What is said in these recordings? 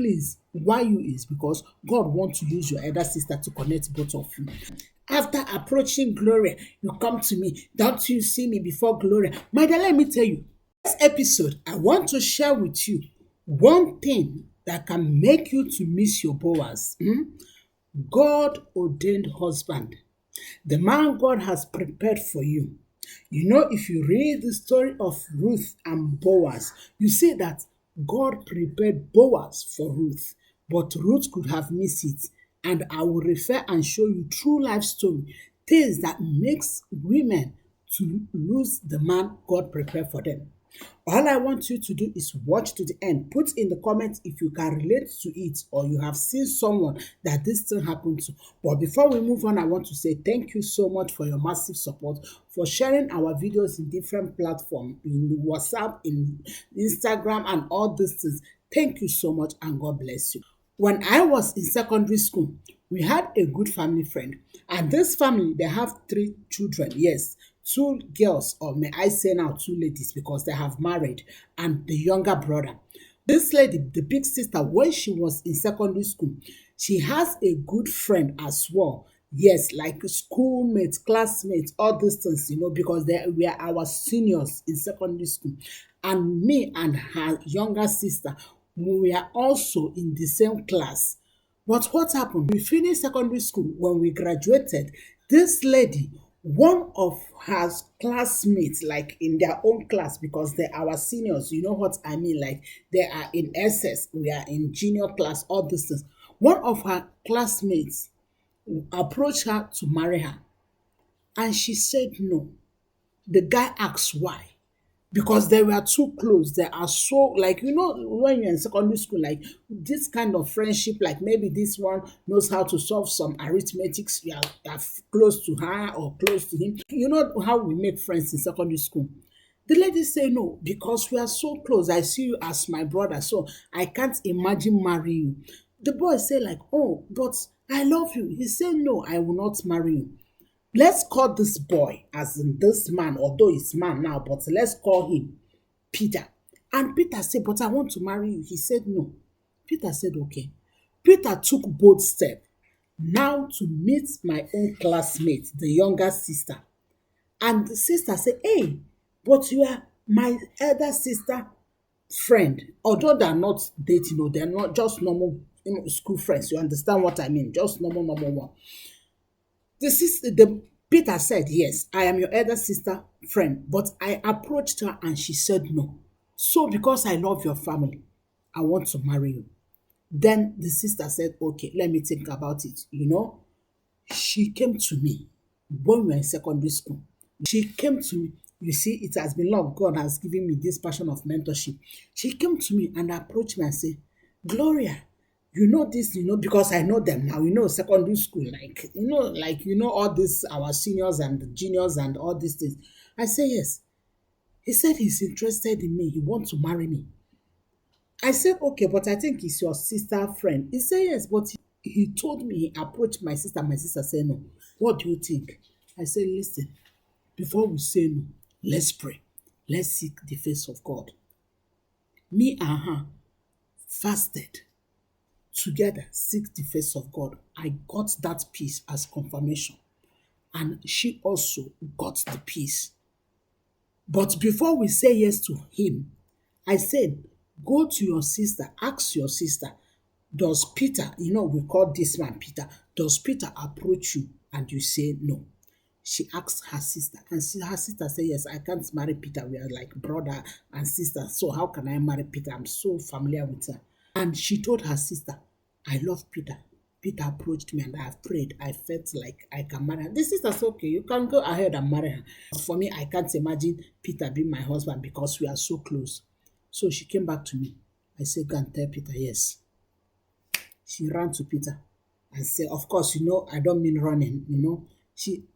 please, why you is because God wants to use your elder sister to connect both of you. After approaching Gloria, you come to me. Don't you see me before Gloria? My dear, let me tell you, this episode, I want to share with you one thing that can make you to miss your Boaz. God ordained husband. The man God has prepared for you. You know, if you read the story of Ruth and Boaz, you see that God prepared Boaz for Ruth, but Ruth could have missed it. And I will refer and show you true life story, things that makes women to lose the man God prepared for them. All I want you to do is watch to the end. Put in the comments if you can relate to it or you have seen someone that this thing happened to. But before we move on, I want to say thank you so much for your massive support, for sharing our videos in different platforms, in WhatsApp, in Instagram, and all these things. Thank you so much and God bless you. When I was in secondary school, we had a good family friend. And this family, they have 3 children. Yes, 2 girls, or may I say now 2 ladies, because they have married, and the younger brother. This lady, the big sister, when she was in secondary school, she has a good friend as well. Yes, like schoolmates, classmates, all these things, because they were our seniors in secondary school. And me and her younger sister, we were also in the same class. But what happened? We finished secondary school. When we graduated, this lady, one of her classmates, like in their own class, because they're our seniors, you know what I mean? Like they are in SS, we are in junior class, all these things. One of her classmates approached her to marry her, and she said no. The guy asked why, because they were too close. They are so, like, when you're in secondary school, like this kind of friendship, like maybe this one knows how to solve some arithmetics, you are close to her or close to him. You know how we make friends in secondary school. The lady say no, because we are so close. I see you as my brother, so I can't imagine marrying you. The boy say like, oh, but I love you. He said no, I will not marry you. Let's call this boy, as in this man, although he's man now, but let's call him Peter. And Peter said, but I want to marry you. He said no. Peter said, okay. Peter took bold step now to meet my own classmate, the younger sister. And the sister said, hey, but you are my elder sister friend. Although they're not dating, they're not just normal school friends. You understand what I mean? Just normal one. The Peter said, yes, I am your elder sister friend, but I approached her and she said no. So because I love your family, I want to marry you. Then the sister said, okay, let me think about it. She came to me when we were in secondary school. She came to me. You see, it has been long. God has given me this passion of mentorship. She came to me and approached me and said, Gloria, you know this, because I know them now, secondary school, all this, our seniors and the juniors and all these things. I say, yes. He said he's interested in me. He wants to marry me. I said, okay, but I think he's your sister friend. He said, yes, but he told me he approached my sister. My sister said, no. What do you think? I said, listen, before we say no, let's pray. Let's seek the face of God. Me and her fasted together, seek the face of God. I got that peace as confirmation. And she also got the peace. But before we say yes to him, I said, go to your sister, ask your sister, does Peter, we call this man Peter, does Peter approach you? And you say no. She asked her sister, and her sister said, yes, I can't marry Peter. We are like brother and sister. So how can I marry Peter? I'm so familiar with her. And she told her sister, I love Peter. Peter approached me and I have prayed. I felt like I can marry her. The sister said, okay, you can go ahead and marry her. For me, I can't imagine Peter being my husband because we are so close. So she came back to me. I said, go and tell Peter, yes. She ran to Peter and said, of course, I don't mean running,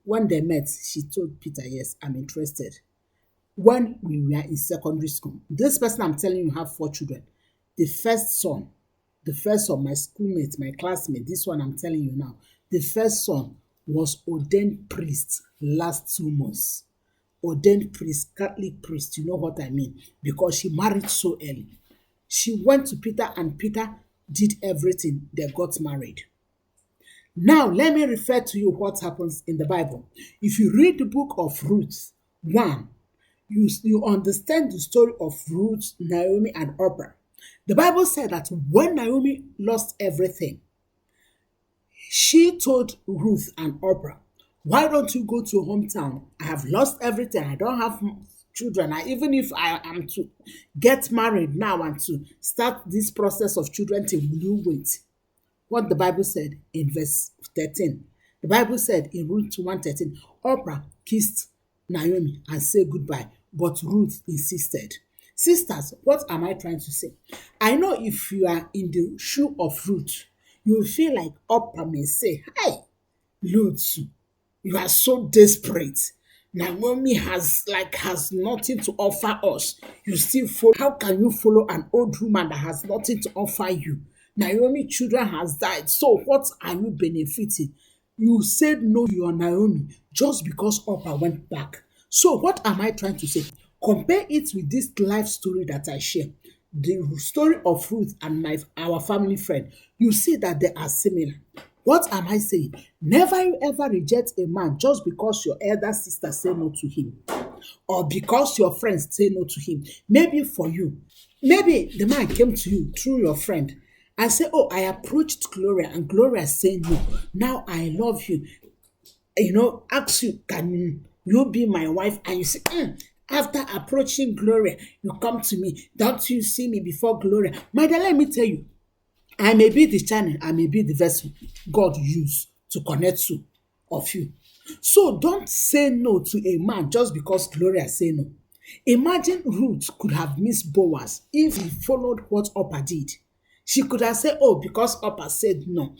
When they met, she told Peter, yes, I'm interested. When we were in secondary school, this person I'm telling you have 4 children. The first son, my schoolmate, my classmate, this one I'm telling you now, the first son was ordained priest last 2 months. Ordained priest, Catholic priest, you know what I mean? Because she married so early. She went to Peter and Peter did everything, they got married. Now, let me refer to you what happens in the Bible. If you read the book of Ruth 1, you understand the story of Ruth, Naomi, and Orpah. The Bible said that when Naomi lost everything, she told Ruth and Orpah, why don't you go to your hometown? I have lost everything. I don't have children. Even if I am to get married now and to start this process of children, will you wait? What the Bible said in verse 13. The Bible said in Ruth 1:13, Orpah kissed Naomi and said goodbye, but Ruth insisted. Sisters, what am I trying to say? I know if you are in the shoe of Ruth, you will feel like Orpah may say, hey, Ruth, you are so desperate. Naomi has nothing to offer us. You still follow. How can you follow an old woman that has nothing to offer you? Naomi children has died. So what are you benefiting? You said no to your Naomi just because Orpah went back. So what am I trying to say? Compare it with this life story that I share. The story of Ruth and our family friend. You see that they are similar. What am I saying? Never you ever reject a man just because your elder sister say no to him, or because your friends say no to him. Maybe for you, maybe the man came to you through your friend and say, oh, I approached Gloria and Gloria said no. Now I love you. Ask you, can you be my wife? And you say, after approaching Gloria, you come to me. Don't you see me before Gloria? My dear, let me tell you, I may be the channel, I may be the vessel God used to connect two of you. So don't say no to a man just because Gloria say no. Imagine Ruth could have missed Boaz if he followed what Orpah did. She could have said, oh, because Orpah said no.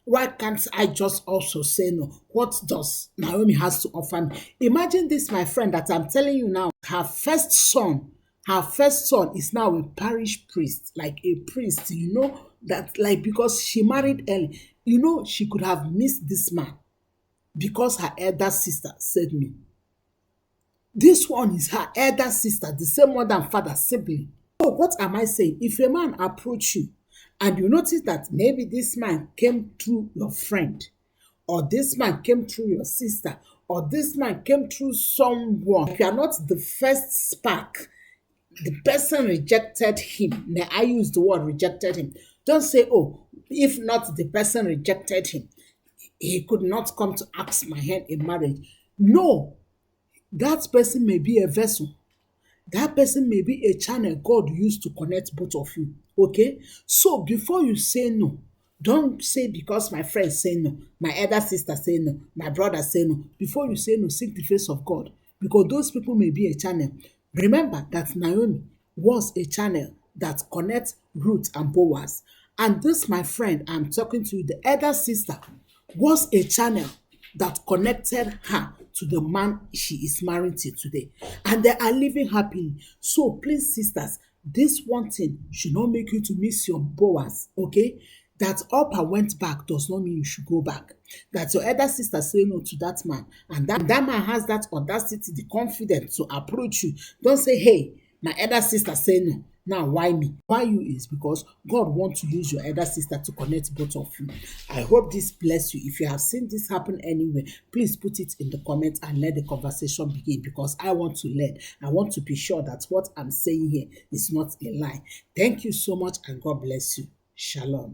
Why can't I just also say no? What does Naomi has to offer me? Imagine this, my friend, that I'm telling you now. Her first son is now a parish priest, like a priest, that like because she married early, she could have missed this man because her elder sister said no. This one is her elder sister, the same mother and father sibling. So what am I saying? If a man approach you and you notice that maybe this man came through your friend, or this man came through your sister, or this man came through someone, if you are not the first spark, the person rejected him. May I use the word rejected him? Don't say, oh, if not the person rejected him, he could not come to ask my hand in marriage. No, that person may be a vessel. That person may be a channel God used to connect both of you. Okay? So before you say no, don't say because my friend say no, my elder sister say no, my brother say no. Before you say no, seek the face of God. Because those people may be a channel. Remember that Naomi was a channel that connects Ruth and Boaz. And this, my friend, I'm talking to you, the elder sister, was a channel that connected her to the man she is married to today. And they are living happily. So please, sisters, this one thing should not make you to miss your Boaz, okay? That Orpah went back does not mean you should go back. That your elder sister say no to that man, and that man has that audacity, the confidence to approach you. Don't say, hey, my elder sister say no. Now, why me? Why you is because God wants to use your elder sister to connect both of you. I hope this bless you. If you have seen this happen anywhere, please put it in the comments and let the conversation begin, because I want to learn. I want to be sure that what I'm saying here is not a lie. Thank you so much, and God bless you. Shalom.